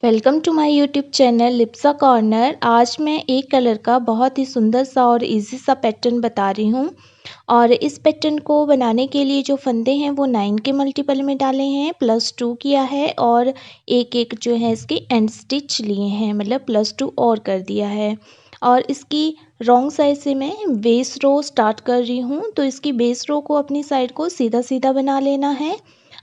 Welcome to my YouTube channel Lipsa corner. आज मैं एक कलर का बहुत ही सुंदर सा और इजी सा पैटर्न बता रही हूँ। और इस पैटर्न को बनाने के लिए जो फंदे हैं वो 9 के मल्टीपल में डाले हैं, +2 किया है और एक एक जो है इसके एंड स्टिच लिए हैं, मतलब +2 और कर दिया है। और इसकी रॉन्ग साइड से मैं बेस रो स्टार्ट कर रही हूँ, तो इसकी बेस रो को अपनी साइड को सीधा सीधा बना लेना है।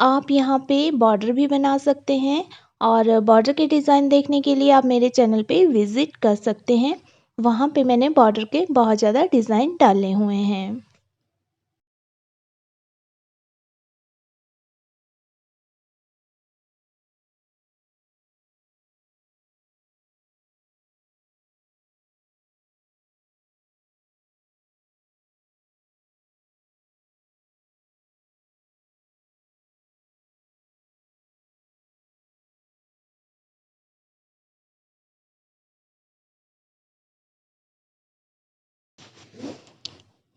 आप यहाँ पे बॉर्डर भी बना सकते हैं और बॉर्डर के डिज़ाइन देखने के लिए आप मेरे चैनल पे विज़िट कर सकते हैं। वहाँ पे मैंने बॉर्डर के बहुत ज़्यादा डिज़ाइन डाले हुए हैं।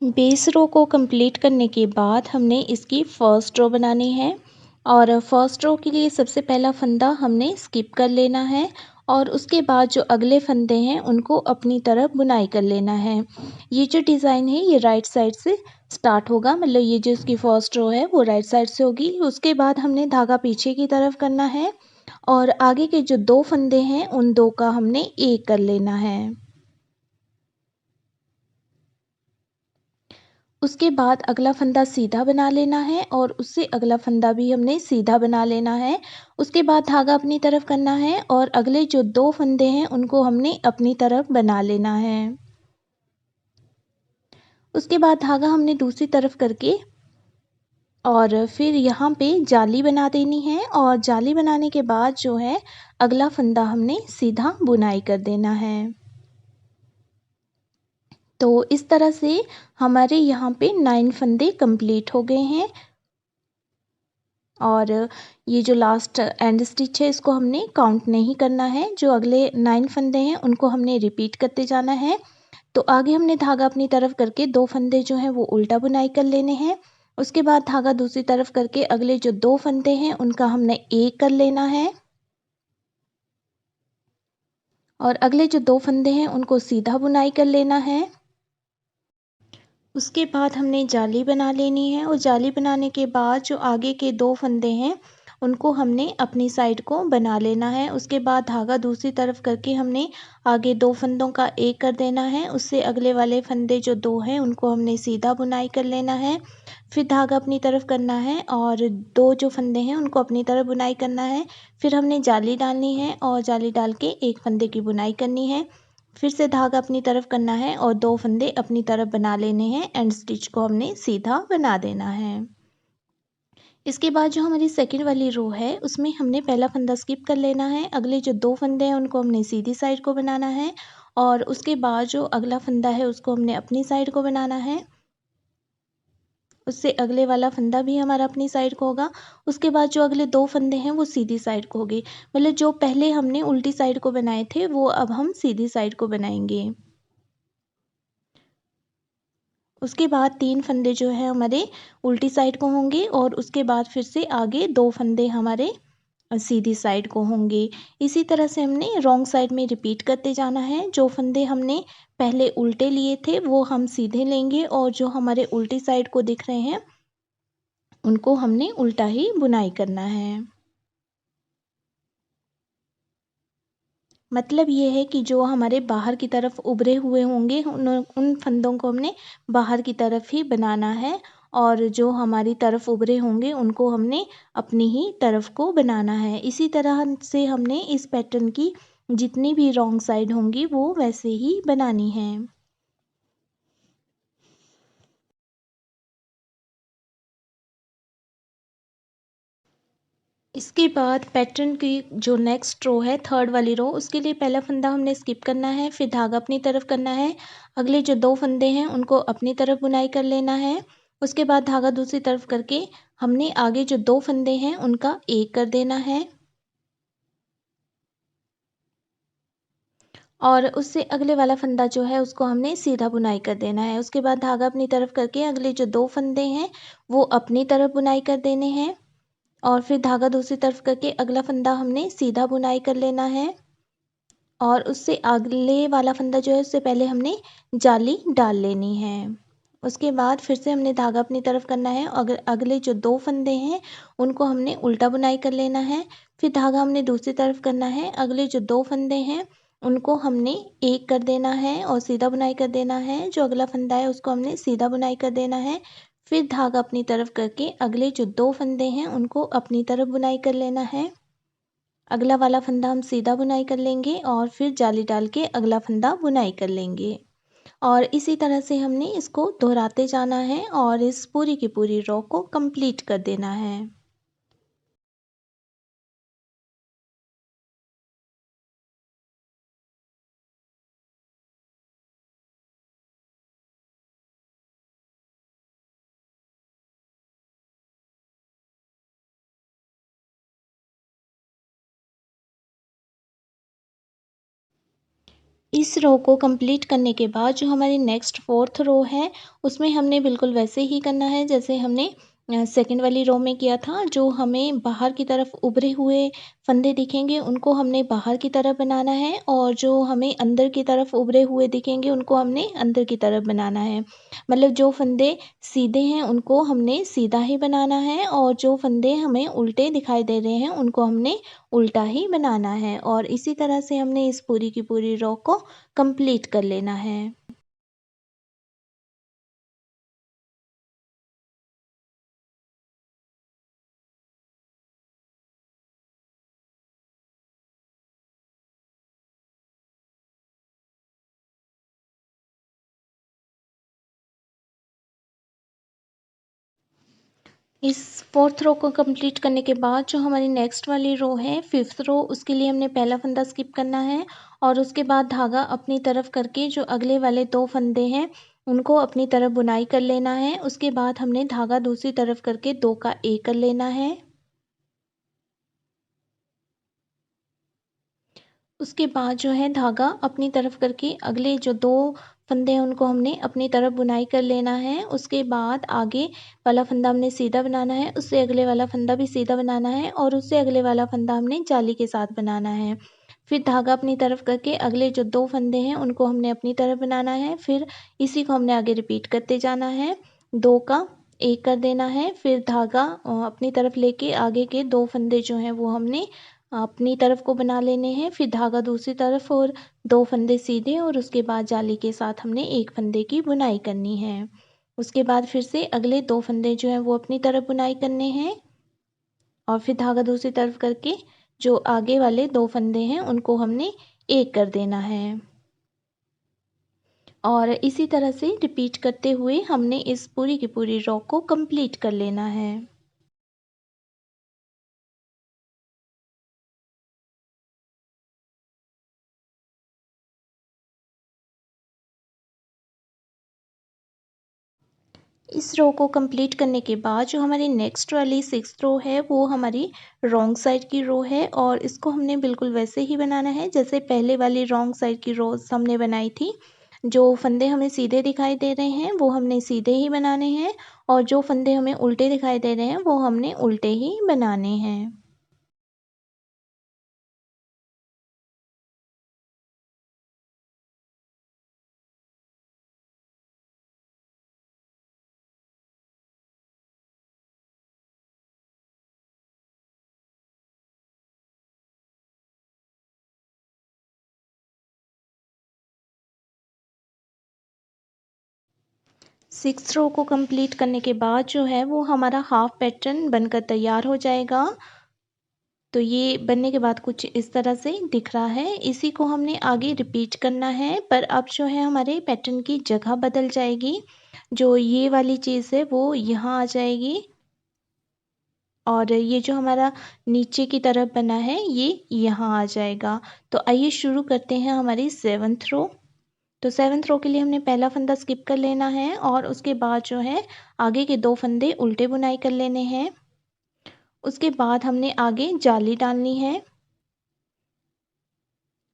बेस रो को कंप्लीट करने के बाद हमने इसकी फर्स्ट रो बनानी है। और फर्स्ट रो के लिए सबसे पहला फंदा हमने स्किप कर लेना है और उसके बाद जो अगले फंदे हैं उनको अपनी तरफ बुनाई कर लेना है। ये जो डिज़ाइन है ये राइट साइड से स्टार्ट होगा, मतलब ये जो इसकी फर्स्ट रो है वो राइट साइड से होगी। उसके बाद हमने धागा पीछे की तरफ करना है और आगे के जो दो फंदे हैं उन दो का हमने एक कर लेना है। उसके बाद अगला फंदा सीधा बना लेना है और उससे अगला फंदा भी हमने सीधा बना लेना है। उसके बाद धागा अपनी तरफ करना है और अगले जो दो फंदे हैं उनको हमने अपनी तरफ बना लेना है। उसके बाद धागा हमने दूसरी तरफ करके और फिर यहाँ पे जाली बना देनी है और जाली बनाने के बाद जो है अगला फंदा हमने सीधा बुनाई कर देना है। तो इस तरह से हमारे यहाँ पे 9 फंदे कंप्लीट हो गए हैं। और ये जो लास्ट एंड स्टिच है इसको हमने काउंट नहीं करना है, जो अगले 9 फंदे हैं उनको हमने रिपीट करते जाना है। तो आगे हमने धागा अपनी तरफ करके दो फंदे जो हैं वो उल्टा बुनाई कर लेने हैं। उसके बाद धागा दूसरी तरफ करके अगले जो दो फंदे हैं उनका हमने एक कर लेना है और अगले जो दो फंदे हैं उनको सीधा बुनाई कर लेना है। उसके बाद हमने जाली बना लेनी है और जाली बनाने के बाद जो आगे के दो फंदे हैं उनको हमने अपनी साइड को बना लेना है। उसके बाद धागा दूसरी तरफ करके हमने आगे दो फंदों का एक कर देना है। उससे अगले वाले फंदे जो दो हैं उनको हमने सीधा बुनाई कर लेना है। फिर धागा अपनी तरफ करना है और दो जो फंदे हैं उनको अपनी तरफ बुनाई करना है। फिर हमने जाली डालनी है और जाली डाल के एक फंदे की बुनाई करनी है। फिर से धागा अपनी तरफ करना है और दो फंदे अपनी तरफ बना लेने हैं। एंड स्टिच को हमने सीधा बना देना है। इसके बाद जो हमारी सेकंड वाली रो है उसमें हमने पहला फंदा स्किप कर लेना है। अगले जो दो फंदे हैं उनको हमने सीधी साइड को बनाना है और उसके बाद जो अगला फंदा है उसको हमने अपनी साइड को बनाना है। उससे अगले वाला फंदा भी हमारा अपनी साइड को होगा। उसके बाद जो अगले दो फंदे हैं वो सीधी साइड को होगी, मतलब जो पहले हमने उल्टी साइड को बनाए थे वो अब हम सीधी साइड को बनाएंगे। उसके बाद तीन फंदे जो है हमारे उल्टी साइड को होंगे और उसके बाद फिर से आगे दो फंदे हमारे सीधी साइड को होंगे। इसी तरह से हमने रॉन्ग साइड में रिपीट करते जाना है। जो फंदे हमने पहले उल्टे लिए थे वो हम सीधे लेंगे और जो हमारे उल्टी साइड को दिख रहे हैं उनको हमने उल्टा ही बुनाई करना है। मतलब ये है कि जो हमारे बाहर की तरफ उभरे हुए होंगे उन फंदों को हमने बाहर की तरफ ही बनाना है और जो हमारी तरफ उभरे होंगे उनको हमने अपनी ही तरफ को बनाना है। इसी तरह से हमने इस पैटर्न की जितनी भी रॉन्ग साइड होंगी वो वैसे ही बनानी है। इसके बाद पैटर्न की जो नेक्स्ट रो है, थर्ड वाली रो, उसके लिए पहला फंदा हमने स्किप करना है, फिर धागा अपनी तरफ करना है। अगले जो दो फंदे हैं उनको अपनी तरफ बुनाई कर लेना है। उसके बाद धागा दूसरी तरफ करके हमने आगे जो दो फंदे हैं उनका एक कर देना है और उससे अगले वाला फंदा जो है उसको हमने सीधा बुनाई कर देना है। उसके बाद धागा अपनी तरफ करके अगले जो दो फंदे हैं वो अपनी तरफ बुनाई कर देने हैं और फिर धागा दूसरी तरफ करके अगला फंदा हमने सीधा बुनाई कर लेना है और उससे अगले वाला फंदा जो है उससे पहले हमने जाली डाल लेनी है। उसके बाद फिर से हमने धागा अपनी तरफ करना है। अगर अगले जो 2 फंदे हैं उनको हमने उल्टा बुनाई कर लेना है। फिर धागा हमने दूसरी तरफ करना है। अगले जो 2 फंदे हैं उनको हमने एक कर देना है और सीधा बुनाई कर देना है। जो अगला फंदा है उसको हमने सीधा बुनाई कर देना है। फिर धागा अपनी तरफ करके अगले जो 2 फंदे हैं उनको अपनी तरफ बुनाई कर लेना है। अगला वाला फंदा हम सीधा बुनाई कर लेंगे और फिर जाली डाल के अगला फंदा बुनाई कर लेंगे और इसी तरह से हमने इसको दोहराते जाना है और इस पूरी की पूरी रो को कंप्लीट कर देना है। इस रो को कंप्लीट करने के बाद जो हमारी नेक्स्ट 4th रो है उसमें हमने बिल्कुल वैसे ही करना है जैसे हमने सेकंड वाली रो में किया था। जो हमें बाहर की तरफ उभरे हुए फंदे दिखेंगे उनको हमने बाहर की तरफ बनाना है और जो हमें अंदर की तरफ उभरे हुए दिखेंगे उनको हमने अंदर की तरफ बनाना है। मतलब जो फंदे सीधे हैं उनको हमने सीधा ही बनाना है और जो फंदे हमें उल्टे दिखाई दे रहे हैं उनको हमने उल्टा ही बनाना है और इसी तरह से हमने इस पूरी की पूरी रो को कंप्लीट कर लेना है। इस 4th रो को कंप्लीट करने के बाद जो हमारी नेक्स्ट वाली रो है 5th रो उसके लिए हमने पहला फंदा स्किप करना है और उसके बाद धागा अपनी तरफ करके जो अगले वाले 2 फंदे हैं उनको अपनी तरफ बुनाई कर लेना है। उसके बाद हमने धागा दूसरी तरफ करके 2 का एक कर लेना है। उसके बाद जो है धागा अपनी तरफ करके अगले जो 2 फंदे हैं उनको हमने अपनी तरफ बुनाई कर लेना है। उसके बाद आगे वाला फंदा हमने सीधा बनाना है, उससे अगले वाला फंदा भी सीधा बनाना है और उससे अगले वाला फंदा हमने जाली के साथ बनाना है। फिर धागा अपनी तरफ करके अगले जो 2 फंदे हैं उनको हमने अपनी तरफ बनाना है। फिर इसी को हमने आगे रिपीट करते जाना है। 2 का 1 कर देना है। फिर धागा अपनी तरफ लेके आगे के 2 फंदे जो हैं वो हमने अपनी तरफ को बना लेने हैं। फिर धागा दूसरी तरफ और 2 फंदे सीधे और उसके बाद जाली के साथ हमने 1 फंदे की बुनाई करनी है। उसके बाद फिर से अगले 2 फंदे जो हैं वो अपनी तरफ बुनाई करने हैं और फिर धागा दूसरी तरफ करके जो आगे वाले 2 फंदे हैं उनको हमने 1 कर देना है और इसी तरह से रिपीट करते हुए हमने इस पूरी की पूरी रो को कंप्लीट कर लेना है। इस रो को कंप्लीट करने के बाद जो हमारी नेक्स्ट वाली 6th रो है वो हमारी रॉन्ग साइड की रो है और इसको हमने बिल्कुल वैसे ही बनाना है जैसे पहले वाली रॉन्ग साइड की रोज हमने बनाई थी। जो फंदे हमें सीधे दिखाई दे रहे हैं वो हमने सीधे ही बनाने हैं और जो फंदे हमें उल्टे दिखाई दे रहे हैं वो हमने उल्टे ही बनाने हैं। सिक्स रो को कंप्लीट करने के बाद जो है वो हमारा हाफ पैटर्न बनकर तैयार हो जाएगा। तो ये बनने के बाद कुछ इस तरह से दिख रहा है। इसी को हमने आगे रिपीट करना है पर अब जो है हमारे पैटर्न की जगह बदल जाएगी। जो ये वाली चीज़ है वो यहाँ आ जाएगी और ये जो हमारा नीचे की तरफ बना है ये यहाँ आ जाएगा। तो आइए शुरू करते हैं हमारी 7th रो। तो 7th रो के लिए हमने पहला फंदा स्किप कर लेना है और उसके बाद जो है आगे के 2 फंदे उल्टे बुनाई कर लेने हैं। उसके बाद हमने आगे जाली डालनी है।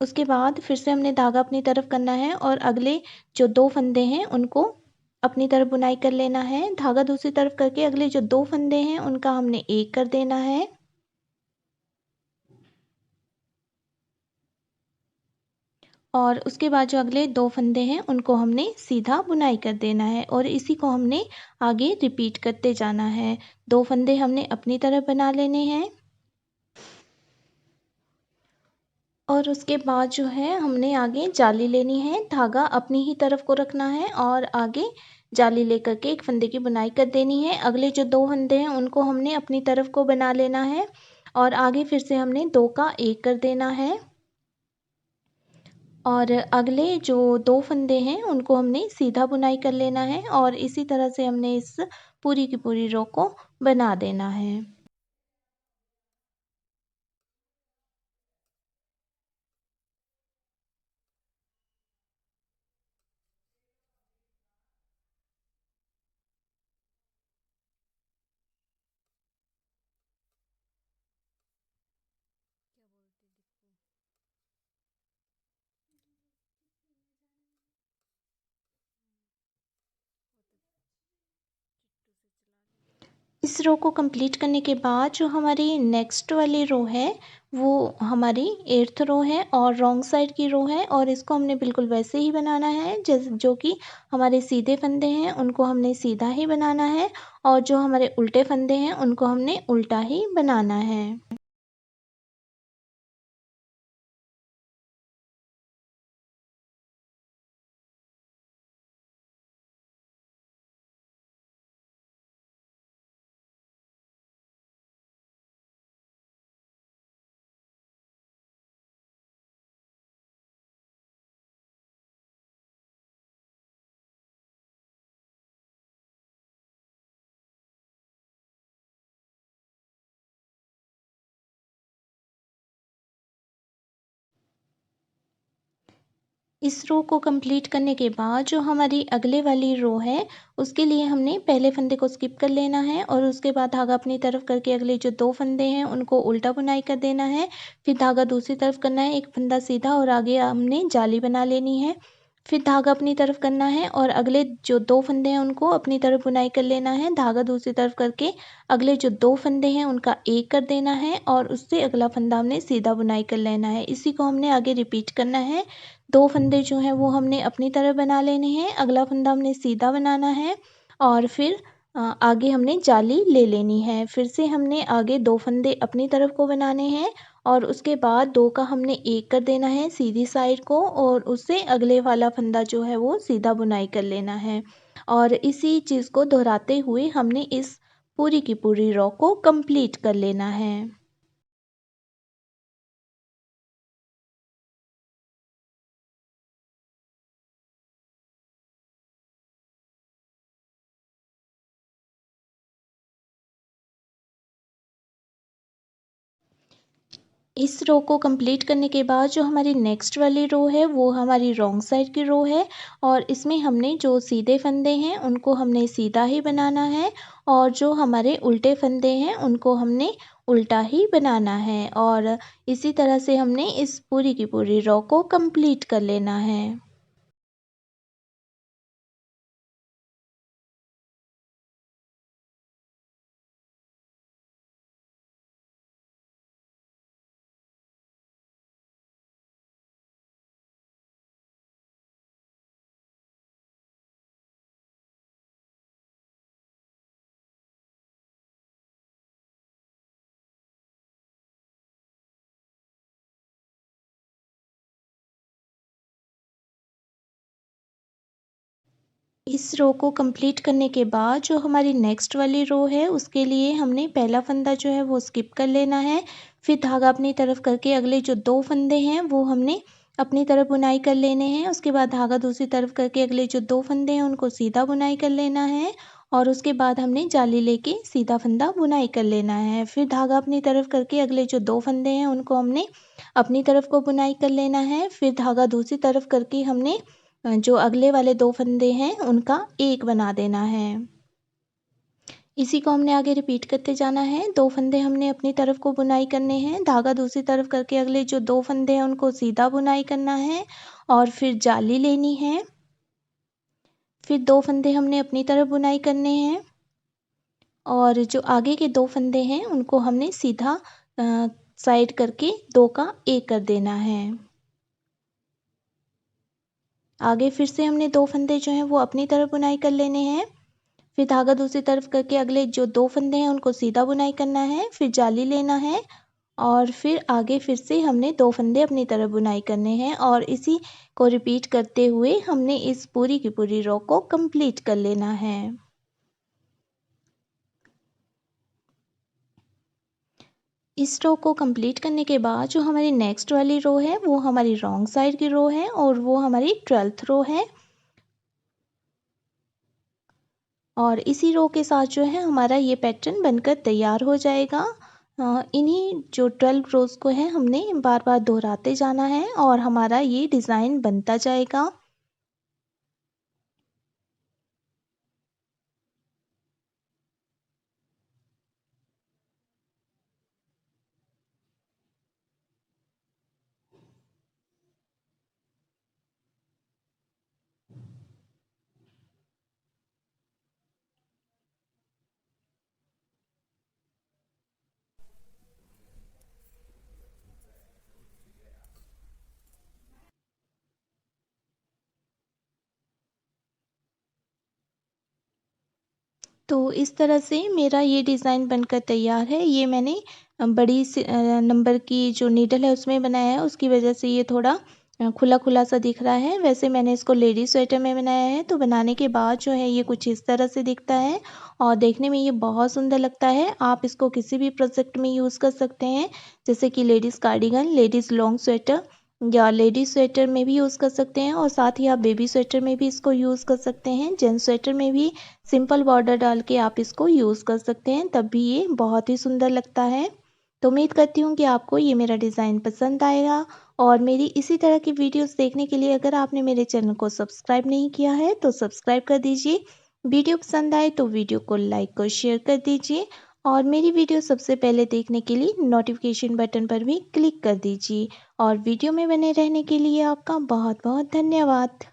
उसके बाद फिर से हमने धागा अपनी तरफ करना है और अगले जो 2 फंदे हैं उनको अपनी तरफ बुनाई कर लेना है। धागा दूसरी तरफ करके अगले जो 2 फंदे हैं उनका हमने एक कर देना है। और उसके बाद जो अगले 2 फंदे हैं उनको हमने सीधा बुनाई कर देना है और इसी को हमने आगे रिपीट करते जाना है। 2 फंदे हमने अपनी तरफ बना लेने हैं और उसके बाद जो है हमने आगे जाली लेनी है। धागा अपनी ही तरफ को रखना है और आगे जाली लेकर के एक फंदे की बुनाई कर देनी है। अगले जो 2 फंदे हैं उनको हमने अपनी तरफ को बना लेना है और आगे फिर से हमने 2 का 1 कर देना है और अगले जो 2 फंदे हैं उनको हमने सीधा बुनाई कर लेना है और इसी तरह से हमने इस पूरी की पूरी रो को बना देना है। इस रो को कंप्लीट करने के बाद जो हमारी नेक्स्ट वाली रो है वो हमारी 8th रो है और रॉन्ग साइड की रो है और इसको हमने बिल्कुल वैसे ही बनाना है जैसे जो कि हमारे सीधे फंदे हैं उनको हमने सीधा ही बनाना है और जो हमारे उल्टे फंदे हैं उनको हमने उल्टा ही बनाना है। इस रो को कंप्लीट करने के बाद जो हमारी अगले वाली रो है उसके लिए हमने पहले फंदे को स्किप कर लेना है और उसके बाद धागा अपनी तरफ करके अगले जो 2 फंदे हैं उनको उल्टा बुनाई कर देना है। फिर धागा दूसरी तरफ करना है, एक फंदा सीधा और आगे हमने जाली बना लेनी है। फिर धागा अपनी तरफ करना है और अगले जो 2 फंदे हैं उनको अपनी तरफ बुनाई कर लेना है। धागा दूसरी तरफ करके अगले जो 2 फंदे हैं उनका एक कर देना है और उससे अगला फंदा हमने सीधा बुनाई कर लेना है। इसी को हमने आगे रिपीट करना है। 2 फंदे जो हैं वो हमने अपनी तरफ बना लेने हैं, अगला फंदा हमने सीधा बनाना है और फिर आगे हमने जाली ले लेनी है। फिर से हमने आगे 2 फंदे अपनी तरफ को बनाने हैं और उसके बाद 2 का हमने 1 कर देना है सीधी साइड को और उससे अगले वाला फंदा जो है वो सीधा बुनाई कर लेना है और इसी चीज़ को दोहराते हुए हमने इस पूरी की पूरी रो को कंप्लीट कर लेना है। इस रो को कंप्लीट करने के बाद जो हमारी नेक्स्ट वाली रो है वो हमारी रॉन्ग साइड की रो है और इसमें हमने जो सीधे फंदे हैं उनको हमने सीधा ही बनाना है और जो हमारे उल्टे फंदे हैं उनको हमने उल्टा ही बनाना है और इसी तरह से हमने इस पूरी की पूरी रो को कंप्लीट कर लेना है। इस रो को कंप्लीट करने के बाद जो हमारी नेक्स्ट वाली रो है उसके लिए हमने पहला फंदा जो है वो स्किप कर लेना है। फिर धागा अपनी तरफ करके अगले जो 2 फंदे हैं वो हमने अपनी तरफ बुनाई कर लेने हैं। उसके बाद धागा दूसरी तरफ करके अगले जो 2 फंदे हैं उनको सीधा बुनाई कर लेना है और उसके बाद हमने जाली लेके सीधा फंदा बुनाई कर लेना है। फिर धागा अपनी तरफ करके अगले जो 2 फंदे हैं उनको हमने अपनी तरफ को बुनाई कर लेना है। फिर धागा दूसरी तरफ करके हमने जो अगले वाले 2 फंदे हैं उनका एक बना देना है। इसी को हमने आगे रिपीट करते जाना है। 2 फंदे हमने अपनी तरफ को बुनाई करने हैं, धागा दूसरी तरफ करके अगले जो 2 फंदे हैं उनको सीधा बुनाई करना है और फिर जाली लेनी है। फिर 2 फंदे हमने अपनी तरफ बुनाई करने हैं और जो आगे के 2 फंदे हैं उनको हमने सीधा साइड करके 2 का 1 कर देना है। आगे फिर से हमने 2 फंदे जो हैं वो अपनी तरफ बुनाई कर लेने हैं। फिर धागा दूसरी तरफ करके अगले जो 2 फंदे हैं उनको सीधा बुनाई करना है, फिर जाली लेना है और फिर आगे फिर से हमने 2 फंदे अपनी तरफ बुनाई करने हैं और इसी को रिपीट करते हुए हमने इस पूरी की पूरी रो को कंप्लीट कर लेना है। इस रो को कंप्लीट करने के बाद जो हमारी नेक्स्ट वाली रो है वो हमारी रॉन्ग साइड की रो है और वो हमारी 12th रो है और इसी रो के साथ जो है हमारा ये पैटर्न बनकर तैयार हो जाएगा। इन्हीं जो 12 रोज़ को है हमने बार बार दोहराते जाना है और हमारा ये डिज़ाइन बनता जाएगा। तो इस तरह से मेरा ये डिज़ाइन बनकर तैयार है। ये मैंने बड़ी नंबर की जो नीडल है उसमें बनाया है, उसकी वजह से ये थोड़ा खुला खुला सा दिख रहा है। वैसे मैंने इसको लेडी स्वेटर में बनाया है, तो बनाने के बाद जो है ये कुछ इस तरह से दिखता है और देखने में ये बहुत सुंदर लगता है। आप इसको किसी भी प्रोजेक्ट में यूज़ कर सकते हैं, जैसे कि ladies cardigan, ladies long sweater या लेडीज स्वेटर में भी यूज़ कर सकते हैं और साथ ही आप बेबी स्वेटर में भी इसको यूज़ कर सकते हैं। जेंट्स स्वेटर में भी सिंपल बॉर्डर डाल के आप इसको यूज़ कर सकते हैं, तब भी ये बहुत ही सुंदर लगता है। तो उम्मीद करती हूँ कि आपको ये मेरा डिज़ाइन पसंद आएगा और मेरी इसी तरह की वीडियोस देखने के लिए अगर आपने मेरे चैनल को सब्सक्राइब नहीं किया है तो सब्सक्राइब कर दीजिए। वीडियो पसंद आए तो वीडियो को लाइक और शेयर कर दीजिए और मेरी वीडियो सबसे पहले देखने के लिए नोटिफिकेशन बटन पर भी क्लिक कर दीजिए और वीडियो में बने रहने के लिए आपका बहुत बहुत धन्यवाद।